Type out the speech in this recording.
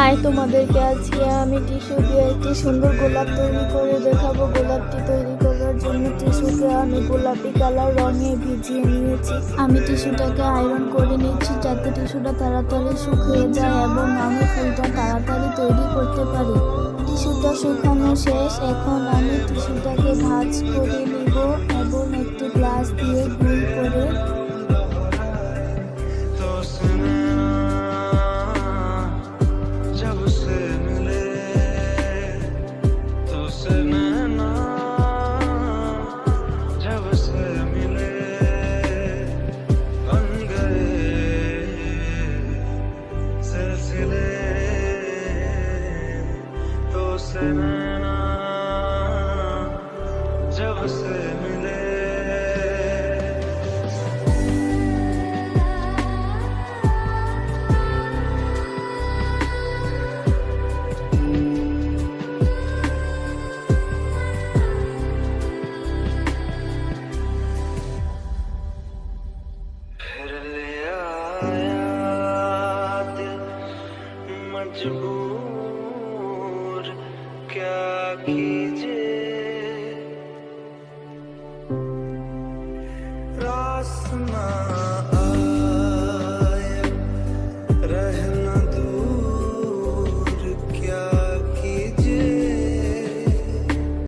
High, তোমাদেরকে আজকে আমি টিস্যু দিয়ে একটি সুন্দর গোলাপ তৈরি করে দেখাবো। গোলাপটি তৈরি করার জন্য টিস্যুকে আমি গোলাপি কালার রঙে ভিজিয়ে নিয়েছি। আমি টিস্যুটাকে আয়রন করে নিচ্ছি যাতে টিস্যুটা তাড়াতাড়ি শুকিয়ে যায় এবং আমি ফুলটা তাড়াতাড়ি তৈরি করতে পারি। টিস্যুটা শুকানো শেষ। এখন আমি টিস্যুটাকে ভাঁজ করে নিব এবং একটি গ্লাস দিয়ে গুল করে जब से मिले फिर ले आया दिल मजबूर क्या कीजिए।